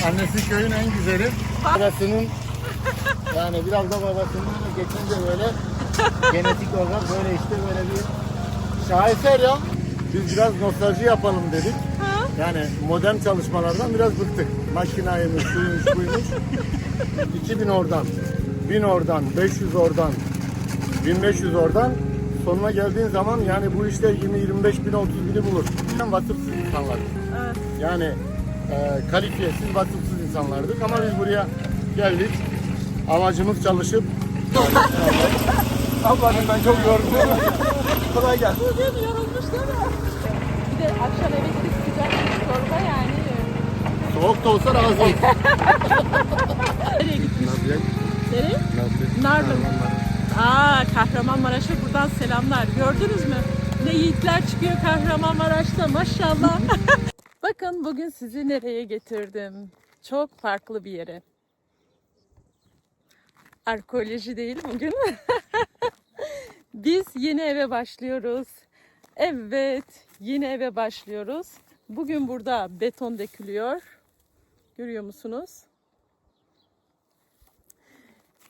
Annesi köyün en güzeli. Babasının yani biraz da babasının geçince böyle genetik olarak böyle işte böyle bir şaheser ya. Biz biraz nostalji yapalım dedik. Yani modern çalışmalardan biraz bıktık. Makinaymış, şuymuş, buymuş. 2000 oradan, 1000 oradan, 500 oradan, 1500 oradan. Sonuna geldiğin zaman yani bu işte 20-25 bin 30 bini bulur. Vasıfsız insanlar. Evet. Yani kalifiyesiz, vasıfsız insanlardık ama biz buraya geldik. Amacımız çalışıp Ablacığım ben çok yoruldum. Kolay gelsin. Bugün yorulmuş değil mi? Bir de akşam eve gidip sıcak bir çorba yani. soğuk da olsa razı olsun. Nereye gitmiş? Nasıl? Nereye? Narlı. Kahramanmaraş'a buradan selamlar. Gördünüz mü? Ne yiğitler çıkıyor Kahramanmaraş'ta maşallah. Bakın bugün sizi nereye getirdim? Çok farklı bir yere. Arkeoloji değil bugün. Biz yeni eve başlıyoruz. Evet, yeni eve başlıyoruz. Bugün burada beton dökülüyor. Görüyor musunuz?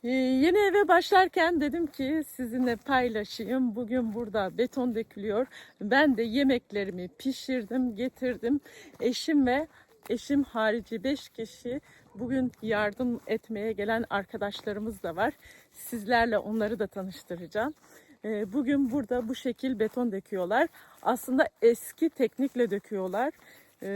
Yeni eve başlarken dedim ki sizinle paylaşayım. Bugün burada beton dökülüyor. Ben de yemeklerimi pişirdim, getirdim. Eşim harici 5 kişi bugün yardım etmeye gelen arkadaşlarımız da var. Sizlerle onları da tanıştıracağım. Bugün burada bu şekil beton döküyorlar. Aslında eski teknikle döküyorlar.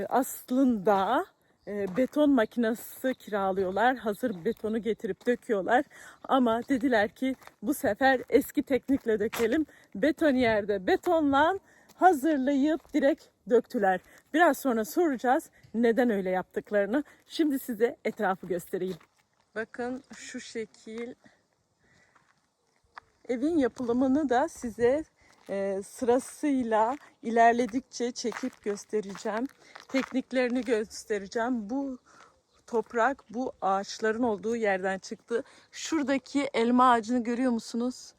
Aslında beton makinesi kiralıyorlar. Hazır betonu getirip döküyorlar. Ama dediler ki bu sefer eski teknikle dökelim. Beton yerde betonla hazırlayıp direkt döktüler. Biraz sonra soracağız neden öyle yaptıklarını. Şimdi size etrafı göstereyim. Bakın şu şekil. Evin yapılımını da size sırasıyla ilerledikçe çekip göstereceğim. Tekniklerini göstereceğim. Bu toprak bu ağaçların olduğu yerden çıktı. Şuradaki elma ağacını görüyor musunuz?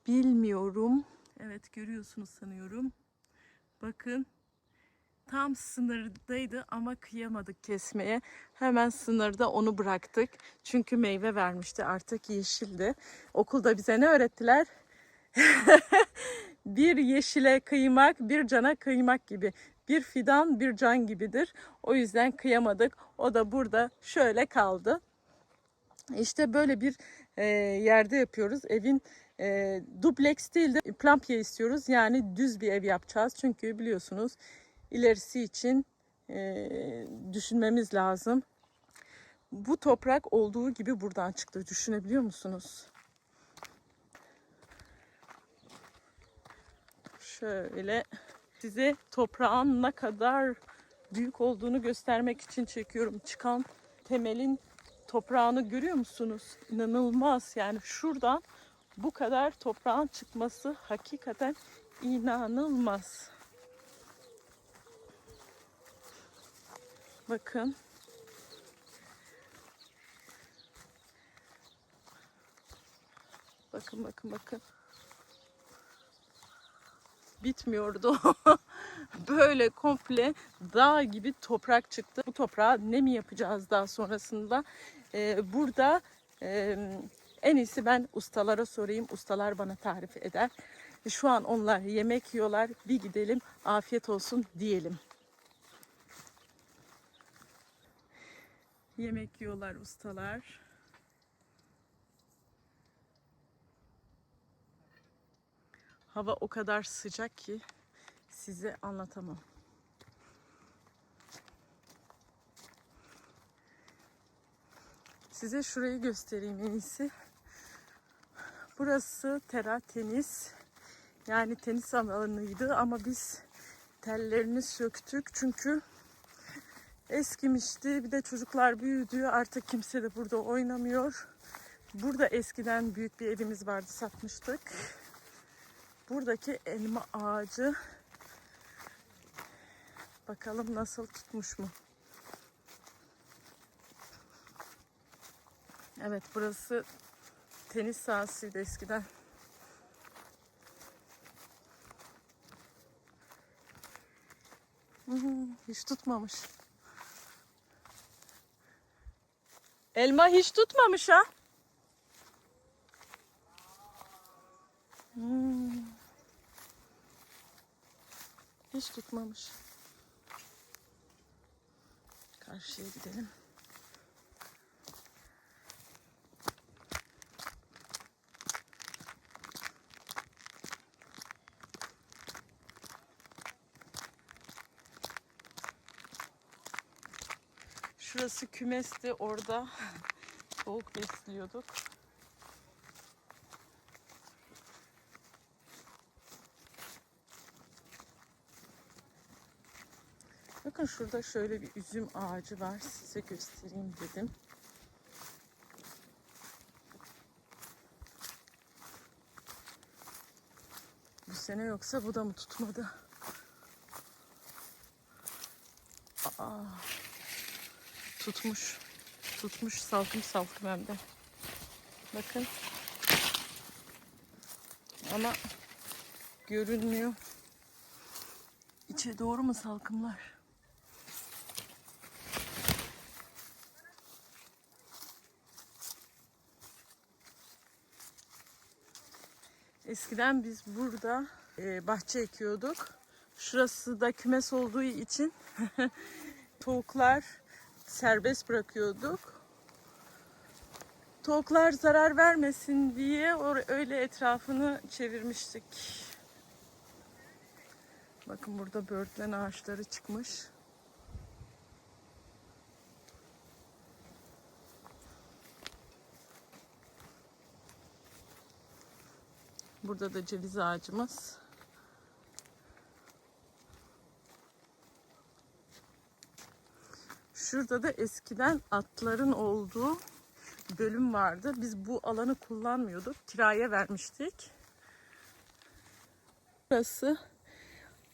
Bilmiyorum. Evet görüyorsunuz sanıyorum. Bakın. Tam sınırdaydı ama kıyamadık kesmeye. Hemen sınırda onu bıraktık. Çünkü meyve vermişti, artık yeşildi. Okulda bize ne öğrettiler? Bir yeşile kıymak, bir cana kıymak gibi. Bir fidan, bir can gibidir. O yüzden kıyamadık. O da burada şöyle kaldı. İşte böyle bir yerde yapıyoruz. Evin dubleks değil de plampye istiyoruz. Yani düz bir ev yapacağız. Çünkü biliyorsunuz ilerisi için düşünmemiz lazım. Bu toprak olduğu gibi buradan çıktı. Düşünebiliyor musunuz? Şöyle size toprağın ne kadar büyük olduğunu göstermek için çekiyorum. Çıkan temelin toprağını görüyor musunuz? İnanılmaz. Yani şuradan bu kadar toprağın çıkması hakikaten inanılmaz. Bakın. Bakın. Bitmiyordu. Böyle komple dağ gibi toprak çıktı. Bu toprağa ne mi yapacağız daha sonrasında? Burada en iyisi ben ustalara sorayım. Ustalar bana tarif eder. Şu an onlar yemek yiyorlar. Bir gidelim, afiyet olsun diyelim. Yemek yiyorlar ustalar. Hava o kadar sıcak ki size anlatamam. Size şurayı göstereyim en iyisi. Burası tenis. Yani tenis alanıydı ama biz tellerini söktük çünkü eskimişti. Bir de çocuklar büyüdü. Artık kimse de burada oynamıyor. Burada eskiden büyük bir evimiz vardı, satmıştık. Buradaki elma ağacı bakalım nasıl tutmuş mu? Evet, burası tenis sahasıydı eskiden. Hiç tutmamış. Elma hiç tutmamış ha. Hiç tutmamış. Karşıya gidelim. Şurası kümesti, orada tavuk besliyorduk. Bakın şurada şöyle bir üzüm ağacı var. Size göstereyim dedim. Bu sene yoksa bu da mı tutmadı? Aa, tutmuş. Tutmuş, salkım salkım hem de. Bakın. Ama görünmüyor. İçe doğru mu salkımlar? Eskiden biz burada bahçe ekiyorduk. Şurası da kümes olduğu için tavuklar serbest bırakıyorduk. Tavuklar zarar vermesin diye öyle etrafını çevirmiştik. Bakın burada böğürtlen ağaçları çıkmış. Burada da ceviz ağacımız. Şurada da eskiden atların olduğu bölüm vardı. Biz bu alanı kullanmıyorduk. Kiraya vermiştik. Burası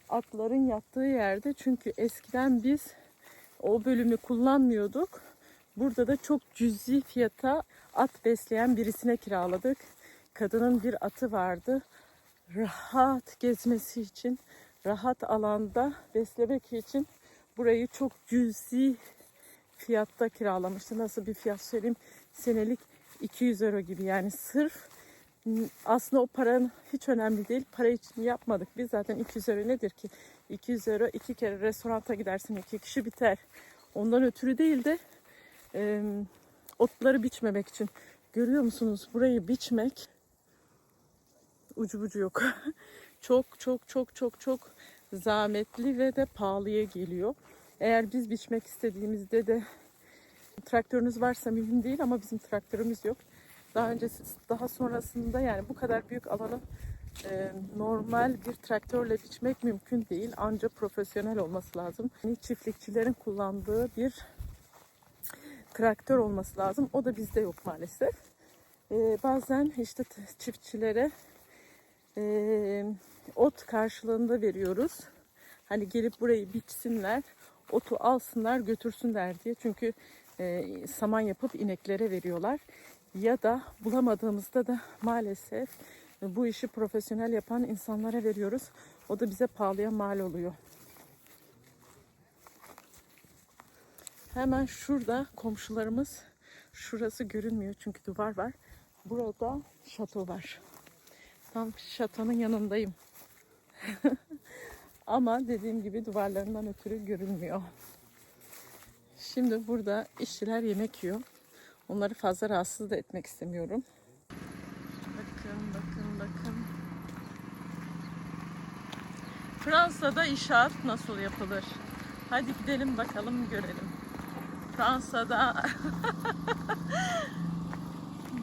atların yattığı yerde. Çünkü eskiden biz o bölümü kullanmıyorduk. Burada da çok cüzi fiyata at besleyen birisine kiraladık. Kadının bir atı vardı. Rahat gezmesi için, rahat alanda beslemek için burayı çok cüzi fiyatta kiralamıştı. Nasıl bir fiyat söyleyeyim? Senelik 200 euro gibi. Yani sırf, aslında o paranın hiç önemli değil. Para için yapmadık. Biz zaten 200 euro nedir ki? 200 euro 2 kere restoranta gidersin, 2 kişi biter. Ondan ötürü değil de otları biçmemek için. Görüyor musunuz? Burayı biçmek ucu bucu yok. Çok çok çok çok çok zahmetli ve de pahalıya geliyor. Eğer biz biçmek istediğimizde de traktörünüz varsa mühim değil ama bizim traktörümüz yok. Daha sonrasında yani bu kadar büyük alanı normal bir traktörle biçmek mümkün değil. Ancak profesyonel olması lazım. Yani çiftlikçilerin kullandığı bir traktör olması lazım. O da bizde yok maalesef. Bazen işte çiftçilere ot karşılığında veriyoruz. Hani gelip burayı biçsinler, otu alsınlar, götürsünler diye. Çünkü saman yapıp ineklere veriyorlar. Ya da bulamadığımızda da maalesef bu işi profesyonel yapan insanlara veriyoruz. O da bize pahalıya mal oluyor. Hemen şurada komşularımız, şurası görünmüyor çünkü duvar var. Burada şato var. Tam şatonun yanındayım. Ama dediğim gibi duvarlarından ötürü görünmüyor. Şimdi burada işçiler yemek yiyor. Onları fazla rahatsız da etmek istemiyorum. Bakın, bakın, bakın. Fransa'da inşaat nasıl yapılır? Hadi gidelim bakalım, görelim. Fransa'da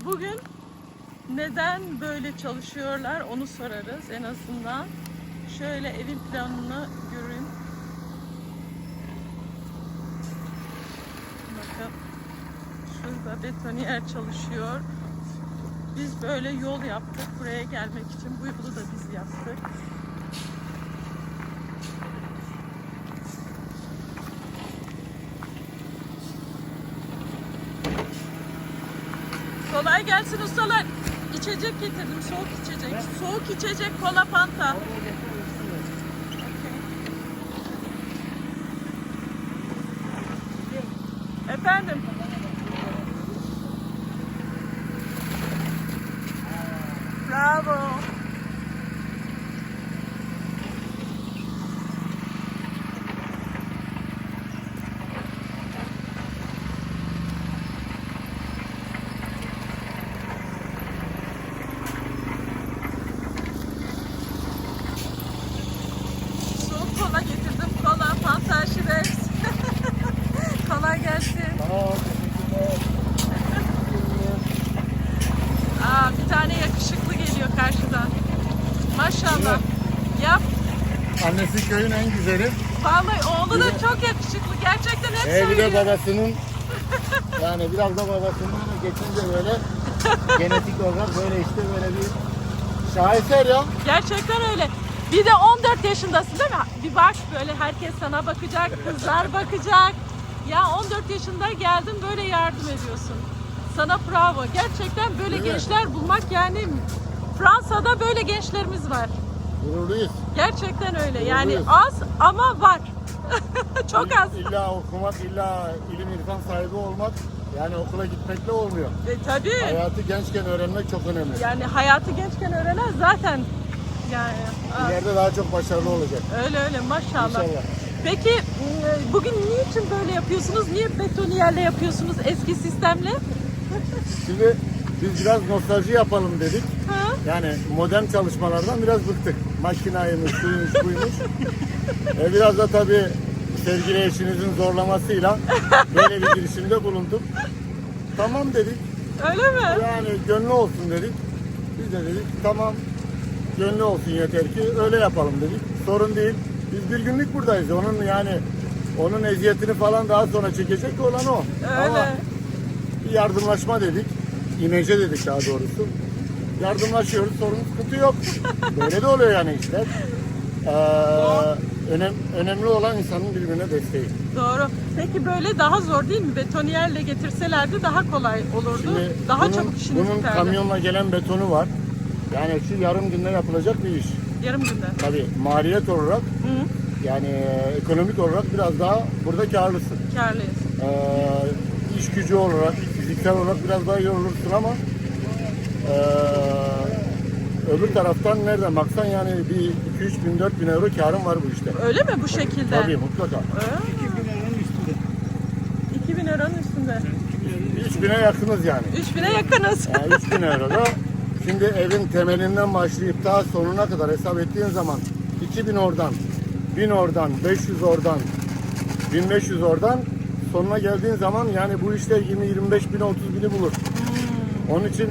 bugün neden böyle çalışıyorlar onu sorarız en azından. Şöyle evin planını görün. Bakın şurada betoniyer çalışıyor. Biz böyle yol yaptık buraya gelmek için. Bu yolu da biz yaptık. Kolay gelsin ustalar. İçecek getirdim, soğuk içecek. Soğuk içecek, kola, fanta. Efendim? yap. Annesi köyün en güzeli. Vallahi oğlu da çok yakışıklı. Gerçekten hep Bir de söylüyor. babasının yani biraz da babasından geçince böyle genetik olarak böyle işte böyle bir şaheser ya. Gerçekten öyle. Bir de 14 yaşındasın değil mi? Bir bak böyle herkes sana bakacak, kızlar bakacak. Ya 14 yaşında geldin böyle yardım ediyorsun. Sana bravo. Gerçekten böyle Değil mi? gençler bulmak yani Fransa'da böyle gençlerimiz var. Gururluyuz. Gerçekten öyle. Yani Gururluyuz. az ama var. Çok az. İlla okumak, illa ilim irfan sahibi olmak yani okula gitmekle olmuyor. Tabii. Hayatı gençken öğrenmek çok önemli. Yani hayatı gençken öğrenen zaten yani İleride daha çok başarılı olacak. öyle maşallah. İnşallah. Peki bugün niçin böyle yapıyorsunuz? Niye betoniyerle yapıyorsunuz eski sistemle? Şimdi biz biraz nostalji yapalım dedik. Ha? Yani modern çalışmalardan biraz bıktık. Makinaymış, şuymuş, buymuş. Biraz da tabii sevgili eşinizin zorlamasıyla böyle bir girişimde bulunduk. Tamam dedik. Öyle mi? Yani gönlü olsun dedik. Biz de dedik tamam gönlü olsun yeter ki öyle yapalım dedik. Sorun değil. Biz bir günlük buradayız. Onun eziyetini falan daha sonra çekecek olan o. Ama Öyle. bir yardımlaşma dedik. İmece dedik daha doğrusu. Yardımlaşıyoruz. Sorun sıkıntı yok. Böyle de oluyor yani işler. Önemli olan insanın birbirine desteği. Doğru. Peki böyle daha zor değil mi? Betoniyerle getirselerdi daha kolay olurdu. Şimdi Daha çabuk işiniz bunun biterdi. kamyonla gelen betonu var. Yani şu yarım günde yapılacak bir iş. Yarım günde. Tabii maliyet olarak Hı, yani ekonomik olarak biraz daha burada karlısın. kârlıyız. İş gücü olarak, fiziksel olarak biraz daha yorulursun ama öbür taraftan nereden baksan yani bir 2-3 bin 4 bin euro karın var bu işte. Öyle mi bu şekilde? Tabii mutlaka. 2000 euronun üstünde. 3000'e yakınız yani. 3000'e yakınız. 3000 euro da şimdi evin temelinden başlayıp daha sonuna kadar hesap ettiğin zaman 2000 oradan, 1000 oradan, 500 oradan, 1500 oradan sonuna geldiğin zaman yani bu işte 20-25 bin 30 bini bulur. Onun için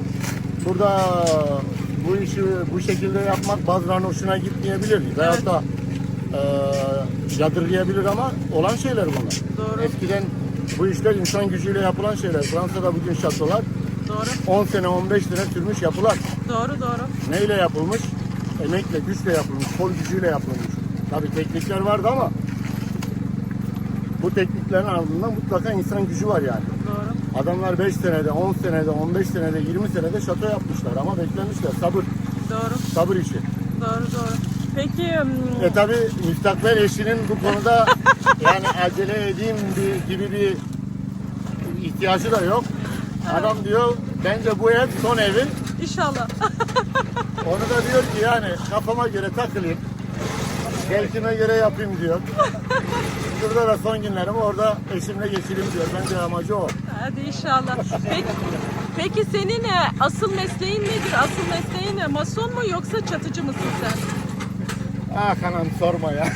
burada bu işi bu şekilde yapmak bazılarının hoşuna gitmeyebilir. Veyahut da yadırgayabilir ama olan şeyler bunlar. Doğru. Eskiden bu işler insan gücüyle yapılan şeyler. Fransa'da bugün şatolar Doğru. 10 sene 15 sene sürmüş yapılar. Doğru. Neyle yapılmış? Emekle, güçle yapılmış, kol gücüyle yapılmış. Tabii teknikler vardı ama bu tekniklerin ardında mutlaka insan gücü var yani. Doğru. Adamlar 5 senede, 10 senede, 15 senede, 20 senede şato yapmışlar ama beklemişler. Sabır, Doğru. sabır işi. Doğru. Peki Tabii müstakbel eşinin bu konuda yani acele edeyim gibi bir ihtiyacı da yok. Adam diyor bence bu ev son evi. inşallah. Onu da diyor ki yani kafama göre takılayım. Zevkime göre yapayım diyor. Burada da son günlerimi orada eşimle geçireyim diyor. Bence amacı o. Hadi inşallah. Peki senin asıl mesleğin nedir? Asıl mesleğin mason mu yoksa çatıcı mısın sen? Ah anam sorma ya.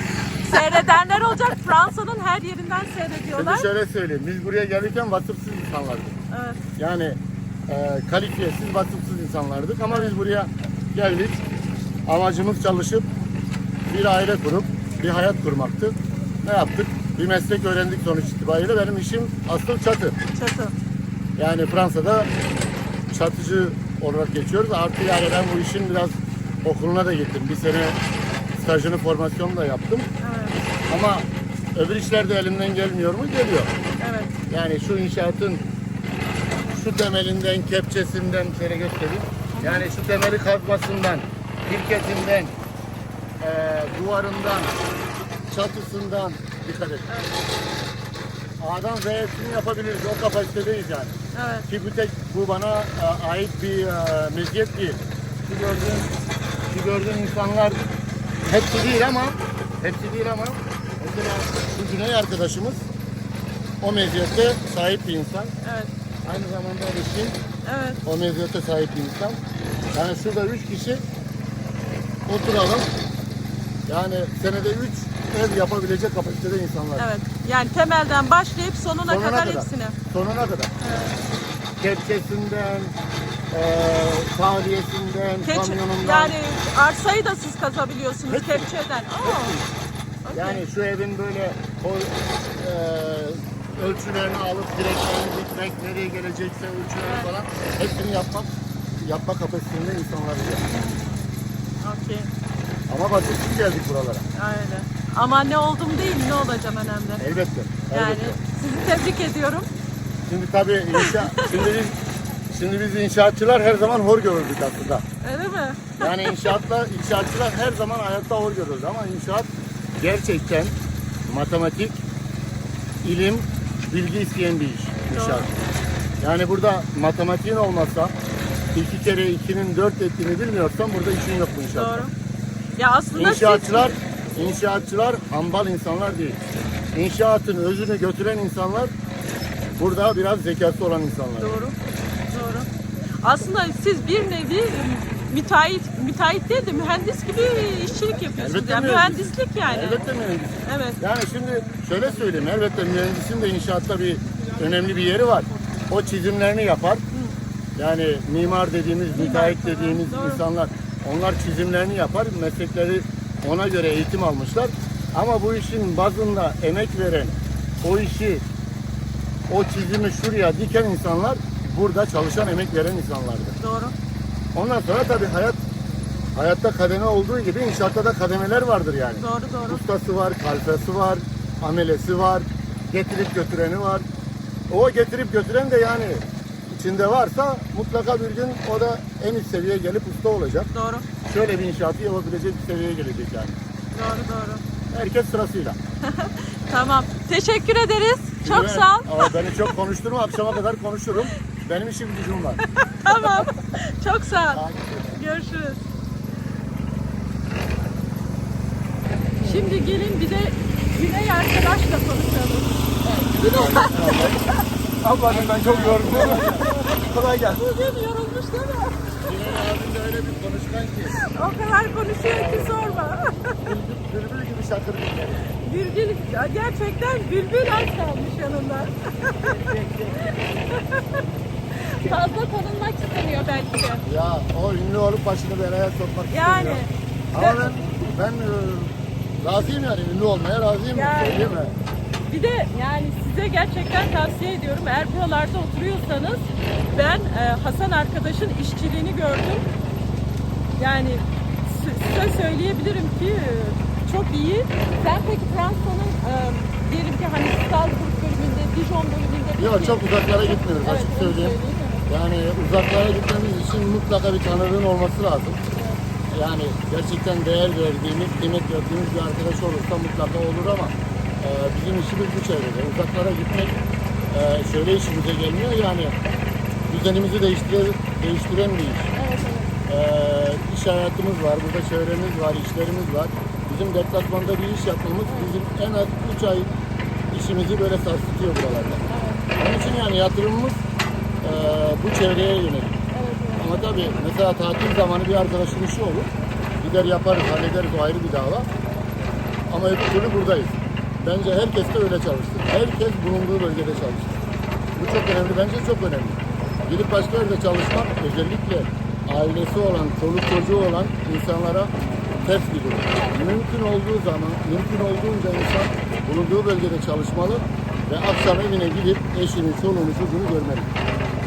Seyredenler olacak. Fransa'nın her yerinden seyrediyorlar. Şimdi şöyle söyleyeyim. Biz buraya gelirken vasıfsız insanlardık. Evet. Yani kalifiyesiz, vasıfsız insanlardık ama biz buraya geldik. Amacımız çalışıp bir aile kurup bir hayat kurmaktı. Ne yaptık? Bir meslek öğrendik sonuç itibariyle. Benim işim asıl çatı. Çatı. Yani Fransa'da çatıcı olarak geçiyoruz. Artı yani ben bu işin biraz okuluna da gittim. Bir sene stajını, formasyonu da yaptım. Evet. Ama öbür işler de elimden gelmiyor mu? Geliyor. Evet. Yani şu inşaatın şu temelinden, kepçesinden şöyle göstereyim. Yani şu temeli kazmasından, pirketinden, duvarından, çatısından dikkat et. A'dan Z'sini yapabiliriz. O kapasitedeyiz yani. Evet. Ki bu bana ait bir meziyet değil. Şu gördüğün insanlar hepsi değil ama mesela şu Güney arkadaşımız o meziyete sahip bir insan. Evet. Aynı zamanda eşim Evet. o meziyete sahip bir insan. Yani şurada 3 kişi oturalım. Yani senede 3 ev yapabilecek kapasitede insanlar. Evet. Yani temelden başlayıp sonuna kadar hepsini. Sonuna kadar. Evet. Kepçesinden, tahliyesinden, kamyonundan. Yani arsayı da siz kazabiliyorsunuz Hepsi. kepçeden. Okey. Yani şu evin böyle o ölçülerini alıp direklerini dikmek, nereye gelecekse ölçüleri falan hepsini yapma kapasitesinde insanlar var. Okey. Ama basitsiz geldik buralara. Öyle. Ama ne oldum değil, ne olacağım önemli. Elbette. Yani elbette. sizi tebrik ediyorum. Şimdi tabii şimdi biz inşaatçılar her zaman hor görürdük aslında. Öyle mi? Yani inşaatçılar her zaman hayatta hor görürdü ama inşaat gerçekten matematik, ilim, bilgi isteyen bir iş. İnşaat. Yani burada matematiğin olmazsa 2 kere 2'nin 4 ettiğini bilmiyorsan burada işin yok bu inşaatta. Doğru. Ya aslında İnşaatçılar hambal insanlar değil. İnşaatın özünü götüren insanlar burada biraz zekası olan insanlar. Doğru. Doğru. Aslında siz bir nevi müteahhit değil de mühendis gibi işçilik yapıyorsunuz. Elbette Yani mühendis. mühendislik yani. Elbette mühendis. Evet. Yani şimdi şöyle söyleyeyim, elbette mühendisin de inşaatta bir önemli bir yeri var. O çizimlerini yapar. Yani mimar dediğimiz, müteahhit dediğimiz Doğru. insanlar, onlar çizimlerini yapar. Meslekleri ona göre eğitim almışlar. Ama bu işin bazında emek veren, o çizimi şuraya diken insanlar burada çalışan, emek veren insanlardır. Doğru. Ondan sonra tabii hayatta kademe olduğu gibi inşaatta da kademeler vardır yani. Doğru doğru. Ustası var, kalfası var, amelesi var, getirip götüreni var. O getirip götüren de yani içinde varsa mutlaka bir gün o da en üst seviyeye gelip usta olacak. Doğru. Şöyle bir inşaatı yapabilecek bir seviyeye gelecek yani. Doğru doğru. Herkes sırasıyla. Tamam. Teşekkür ederiz. Çok Evet, sağ ol. ama beni çok konuşturma, akşama kadar konuşurum. Benim işim gücüm var. Tamam. Çok sağ ol. Görüşürüz. Şimdi gelin bir de Güney arkadaşla konuşalım. Ablacığım ben çok yoruldum. Kolay gelsin. Bugün yorulmuş değil mi? Güney abim de öyle bir konuşkan ki. O kadar konuşuyor ki sorma. Bülbül gibi şakır dinleri. Bülbül, gerçekten bülbül az kalmış yanında. Fazla tanınmak istemiyor belki de. Ya o ünlü olup başını belaya sokmak Yani. istemiyor. Ama ben razıyım yani ünlü olmaya razıyım. Yani. Söyleyeyim mi? Bir de yani size gerçekten tavsiye ediyorum. Eğer buralarda oturuyorsanız ben Hasan arkadaşın işçiliğini gördüm. Yani size söyleyebilirim ki çok iyi. Sen peki Fransa'nın diyelim ki hani Strasbourg bölümünde, Dijon bölümünde Yok çok uzaklara gitmiyoruz Evet, açık onu söyleyeyim. Yani uzaklara gitmemiz için mutlaka bir tanıdığın olması lazım. Yani gerçekten değer verdiğimiz, kıymet verdiğimiz bir arkadaş olursa mutlaka olur ama bizim işimiz bu çevrede. Uzaklara gitmek şöyle işimize gelmiyor yani düzenimizi değiştiren bir iş. Evet, evet. İş hayatımız var, burada çevremiz var, işlerimiz var. Bizim deplasmanda bir iş yapmamız bizim en az 3 ay işimizi böyle sarsıtıyor buralarda. Onun için yani yatırımımız bu çevreye yönelik. Ama tabii mesela tatil zamanı bir arkadaşın işi olur. Gider yaparız, hallederiz, o ayrı bir dava. Ama öbür türlü buradayız. Bence herkes de öyle çalışsın. Herkes bulunduğu bölgede çalışsın. Bu çok önemli, bence çok önemli. Gidip başka yerde çalışmak özellikle ailesi olan, çoluk çocuğu olan insanlara ters bir durum. Mümkün olduğu zaman, mümkün olduğunca insan bulunduğu bölgede çalışmalı ve akşam evine gidip eşini, çoluğunu, çocuğunu görmeli.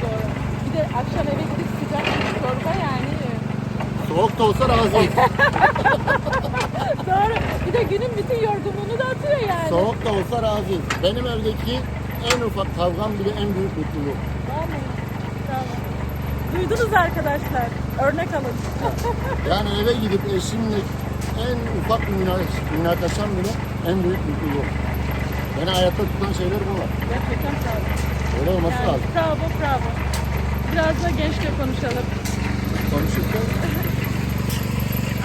Doğru. Bir de akşam eve gidip sıcak bir çorba yani. Soğuk da olsa razıyım. Doğru. Bir de günün bütün yorgunluğunu da atıyor yani. Soğuk da olsa razıyım. Benim evdeki en ufak kavgam bile en büyük mutluluğum. Tamam. Tamam. Duydunuz arkadaşlar. Örnek alın. Yani eve gidip eşimle en ufak bir münakaşam bile en büyük mutluluğum. Beni hayatta tutan şeyler bunlar. Gerçekten bravo. Öyle olması Yani, lazım. bravo bravo. Biraz da gençle konuşalım. Konuşurken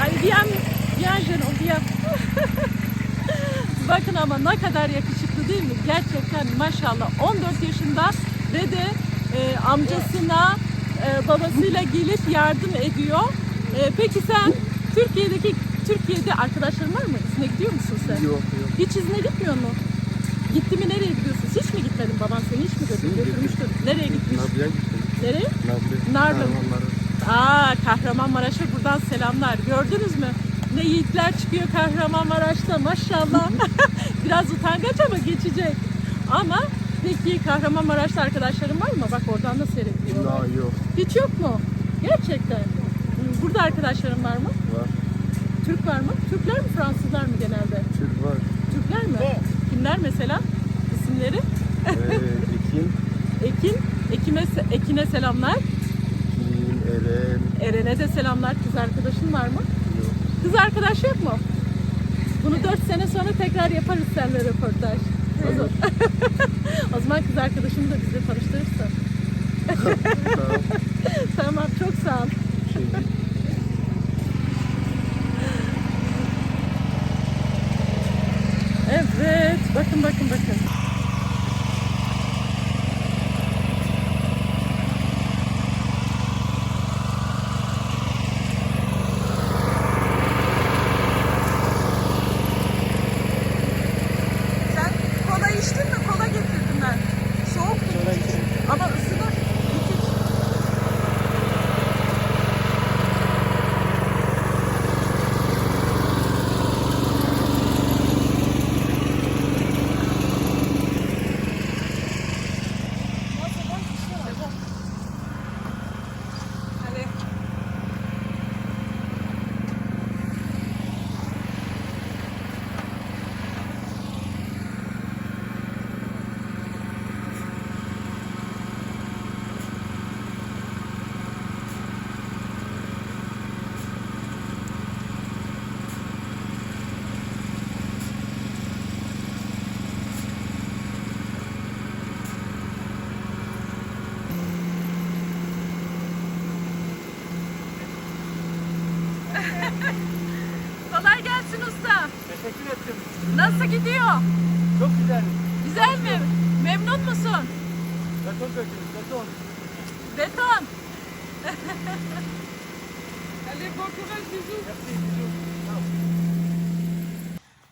Ay bien canım bien. Bakın ama ne kadar yakışıklı değil mi? Gerçekten maşallah 14 yaşında ve de amcasına babasıyla gelip yardım ediyor. Peki sen Türkiye'de arkadaşların var mı? İzine gidiyor musun sen? yok. Hiç izine gitmiyor mu? Gitti mi nereye gidiyorsun? Hiç mi gitmedin baban seni hiç mi götürmüştür? Nereye gitmiş? Tabii gittim. Nereye? Narlı. Narlı. Kahramanmaraş. Kahramanmaraş'a buradan selamlar. Gördünüz mü? Ne yiğitler çıkıyor Kahramanmaraş'ta maşallah. Biraz utangaç ama geçecek. Ama peki Kahramanmaraş'ta arkadaşlarım var mı? Bak oradan da seyrediyorlar. Daha yok. Hiç yok mu? Gerçekten. Burada arkadaşlarım var mı? Var. Türk var mı? Türkler mi Fransızlar mı genelde? Türk var. Türkler mi? Kimler mesela? İsimleri? Ekin. Ekin. Ekin'e selamlar. Ekin, Eren. Eren'e de selamlar. Kız arkadaşın var mı? Yok. Kız arkadaş yok mu? Bunu 4 sene sonra tekrar yaparız seninle röportaj. O zaman kız arkadaşını da bize tanıştırırsın. Tamam. Tamam, çok sağ ol. Şimdi Evet, bakın. Sen kola içtin mi? Kola getirdim ben. Soğuk ama ısınır. İç. Hadi. Kolay gelsin usta. teşekkür ettim. Nasıl gidiyor? Çok güzel. Güzel mi? Memnun musun? Beton dökülür. Beton. Beton.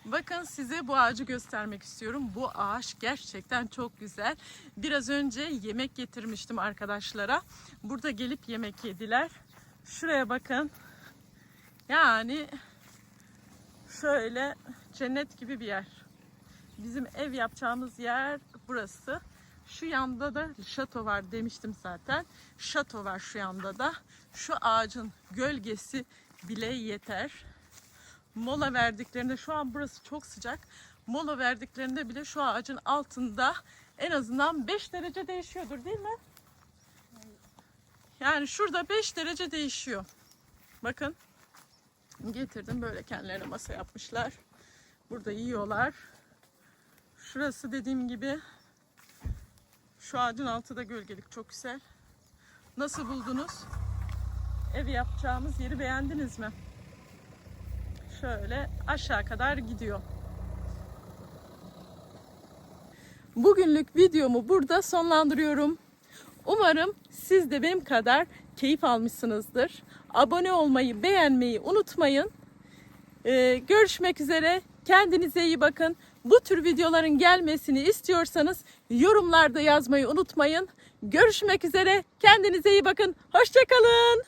Bakın size bu ağacı göstermek istiyorum. Bu ağaç gerçekten çok güzel. Biraz önce yemek getirmiştim arkadaşlara. Burada gelip yemek yediler. Şuraya bakın. Yani şöyle cennet gibi bir yer. Bizim ev yapacağımız yer burası. Şu yanda da şato var demiştim zaten. Şato var şu yanda da. Şu ağacın gölgesi bile yeter. Mola verdiklerinde, şu an burası çok sıcak. Mola verdiklerinde bile şu ağacın altında en azından 5 derece değişiyordur değil mi? Yani şurada 5 derece değişiyor. Bakın. Getirdim, böyle kendilerine masa yapmışlar. Burada yiyorlar. Şurası dediğim gibi şu ağacın altı da gölgelik, çok güzel. Nasıl buldunuz? Ev yapacağımız yeri beğendiniz mi? Şöyle aşağı kadar gidiyor. Bugünlük videomu burada sonlandırıyorum. Umarım siz de benim kadar keyif almışsınızdır. Abone olmayı, beğenmeyi unutmayın. Görüşmek üzere. Kendinize iyi bakın. Bu tür videoların gelmesini istiyorsanız yorumlarda yazmayı unutmayın. Görüşmek üzere. Kendinize iyi bakın. Hoşça kalın.